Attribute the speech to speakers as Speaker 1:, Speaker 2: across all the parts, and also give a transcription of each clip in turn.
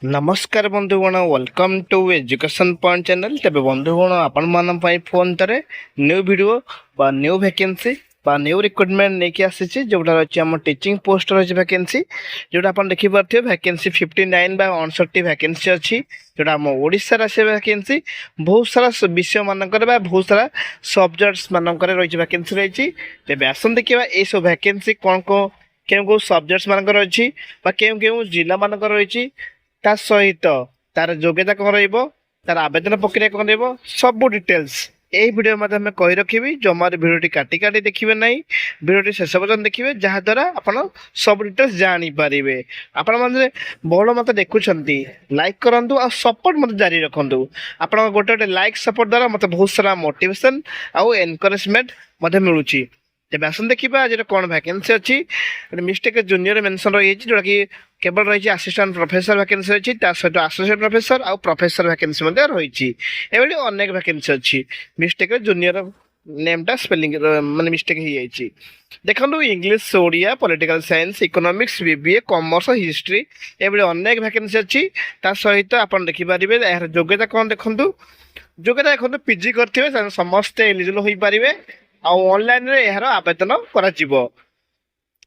Speaker 1: नमस्कार बंधुगण welcome to education point channel. तेज बंधुगण आपण मान फोन थे न्यू वीडियो बा न्यू वैकेंसी बा न्यू रिक्रुटमेंट नहीं आसी जोटा रही आम टीचिंग पोस्ट रही वैकेंसी जोटा आप देखिपे वैकेंसी 59 बा 59 वैकेंसी अच्छी जोटा आम ओडिशा आसे वैकेंसी बहुत सारा विषय मानक बहुत सारा सब्जेक्ट्स मानक रही वैकेंसी रही। तेज आसन देखा ये सब वैकेंसी कौन कौन केउ केउ सब्जेक्ट्स मानक अच्छी केउ केउ जिला मानक रही ता सहित तार योग्यता कौन तार आवेदन प्रक्रिया कौन सब डिटेल्स यही वीडियो मध्य मैं कही रखी जमार भिडियोटी काटी काटी देखिए ना भिडियोटी शेष पर्यटन देखिए जहाद्वारा आप सब डिटेल्स जानीपारे आपण मैंने बहुल मत देखुं लाइक करूँ आ सपोर्ट मत जारी रखु आप गोटे गोटे लाइक सपोर्ट द्वारा मत बहुत सारा मोटिवेशन आउ एनकरेजमेंट मिलूँ। तेज आसन देखा आज कौन वैकेंसी अच्छी मिस्टेक जूनियर मेंशन रही जोटा कि केवल रही असिस्टेंट प्रोफेसर वैकेंसी अच्छी सहित एसोसिएट प्रोफेसर आउ प्रोफेसर वैकेंसी रही एभली अनेक वैकेंसी अच्छी मिस्टेक जूनियर नेमटा स्पेलिंग माने मिस्टेक हो जाए। देखो English Odia political science economics BBA commerce history एभली अनेक वैकेंसी अच्छी सहित आप देखिपारे यार योग्यता कौन देखु योग्यता देखो पीजी करेंगे समस्ते एलिजिबल हो पारे ऑनलाइन रे यार आवेदन करा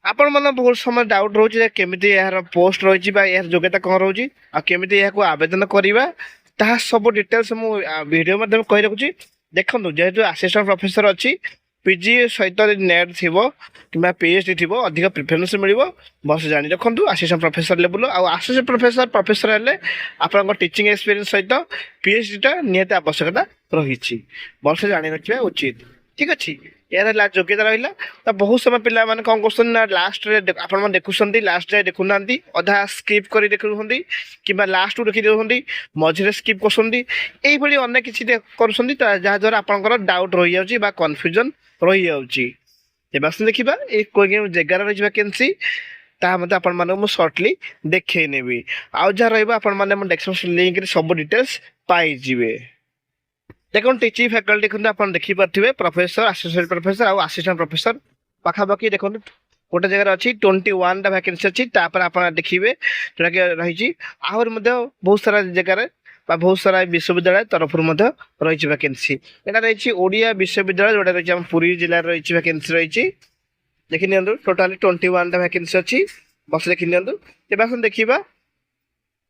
Speaker 1: आपण मन बहुत समय डाउट रोचे केमिति यार पोस्ट रही यार योग्यता कौन रोची केमिति या आवेदन करवा ता सब डिटेल्स मु वीडियो मध्यम कही रखुची। देखो जेहेतु असिस्टेंट प्रोफेसर अच्छी पीजी सहित नेट थी कि पीएचडी थी अधिक प्रिफरेन्स मिल बस जानी रखु assistant professor level associate professor professor हेल्ले आप टीचिंग एक्सपीरियंस सहित पीएचडीटा निहत आवश्यकता रही बस जानी रखा उचित। ठीक अच्छे यार योग्यता रहा तो बहुत समय पिला मैंने कौन कर लास्ट आप देखुं लास्ट जाए देखुना अधा स्किप कर देखुं कि लास्ट देखी देखुं मझे स्किप कर अनेक किसी कर जहाद्वारा आपंकर डाउट रही जाऊँगी कन्फ्यूजन रही जाऊँगी। देखा ये कोई जगार रही वैकेंसी ता मत आप सर्टली देखे नेबी आउ जहाँ रहा डेस्क्रिप्शन लिंक सब डिटेल्स पाइबे। देखो टीचिंग फैकल्टी खुद आप देखिपे प्रोफेसर एसोसिएट प्रोफेसर आउ असिस्टेंट प्रोफेसर पाखापाखि देखो गोटे जगह अच्छी 21 वैकेंसी अच्छी आप देखिए जोटा कि रही आहरी बहुत सारा जगार बहुत सारा विश्वविद्यालय तरफ रही वैकेंसी यहाँ रही ओडिया विश्वविद्यालय जोटा रही पुरी जिले रही वैकेंसी रही देखी नि टोटाली 21 वैकेंसी अच्छी बस देखी नि देखा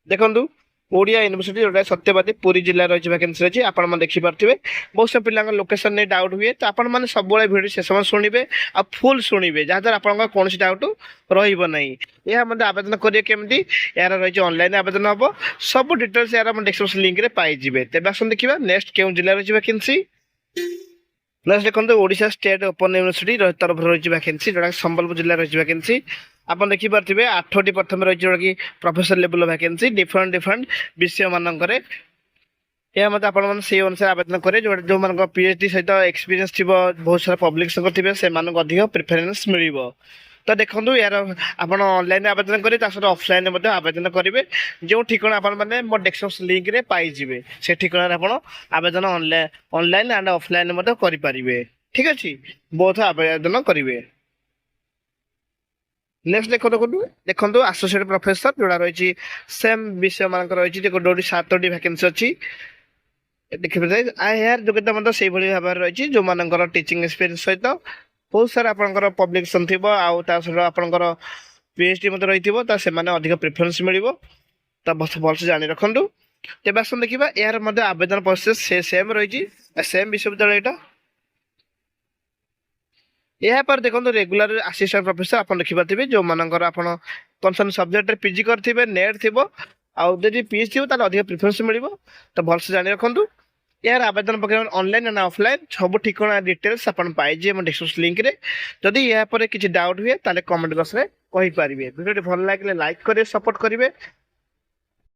Speaker 1: देखु ओडिया यूनिवर्सिटी जोटा सत्यवादी पुरी जिला रही वैकेंसी रही आप देखिपे बहुत से पिला लोकेशन नहीं डाउट हुए तो आप सब भिडियो शेष शुणे आ फुल शुणे जहाद्वारा आप कौन डाउट रही यह आवेदन करेंगे केमी यार रही ऑनलाइन आवेदन हम सब डिटेल्स यार डिस्क्रिप्शन लिंक रे पाइबे। तेज आस देखा नेक्स्ट क्यों जिला रही वैकेंसी नेक्स्ट देखते ओडिशा स्टेट ओपन यूनिवर्सिटी तरफ रही वैकेंसी जोटा संबलपुर जिला रही वैकेंसी आप देखिपे 8टी प्रथम रही जोटा कि professor level vacancy different different विषय मानक यह मत आप अनुसार आवेदन करें जो मान पीएचडी सहित एक्सपीरियंस थी बहुत सारा पब्लिक थे से अधिक प्रिफरेन्स मिल तो देखो यार आप ऑनलाइन आवेदन करें ऑफलाइन आवेदन करेंगे जो ठिकाना आपने मो डेस्क्रिप्शन लिंक रे पाइबे से ठिकाना आप आवेदन ऑनलाइन एंड ऑफलाइन करेंगे। ठीक अच्छे बहुत आवेदन करेंगे। नेक्स्ट देखो देखो एसोसिएट प्रोफेसर जोड़ा रही सेम विषय मानक रही 7टी वैकेंसी अच्छी देखिए यार योग्यता मतलब से भाव रही जो मानकर टीचिंग एक्सपीरियंस सहित बहुत सारा आपंकर पब्लिकेशन थी सहित आपंकर पीएचडी रही से अधिक प्रिफरेन्स मिल तो बस भलसे जानी रखु। तेज आस देखा यार आवेदन प्रोसेस से सेम रही सेम विश्वविद्यालय यह पर देखो रेगुलर असिस्टेंट प्रोफेसर आप देखिपे जो मानकर आप कंसर्न सब्जेक्ट पीजी करेंगे नेट थी आदि पीएच थी अधिक प्रिफरेन्स मिल तो भलसे जानी रखु यार आवेदन प्रक्रिया ऑनलाइन एंड ऑफलाइन सब ठिकाना डिटेल्स आप पाइजे डिस्क्रिप्शन लिंक रे जदि या पर किसी डाउट हुए ताले कमेंट बॉक्स रे कहि पारिबे। वीडियो भल लागे लाइक करें सपोर्ट करेंगे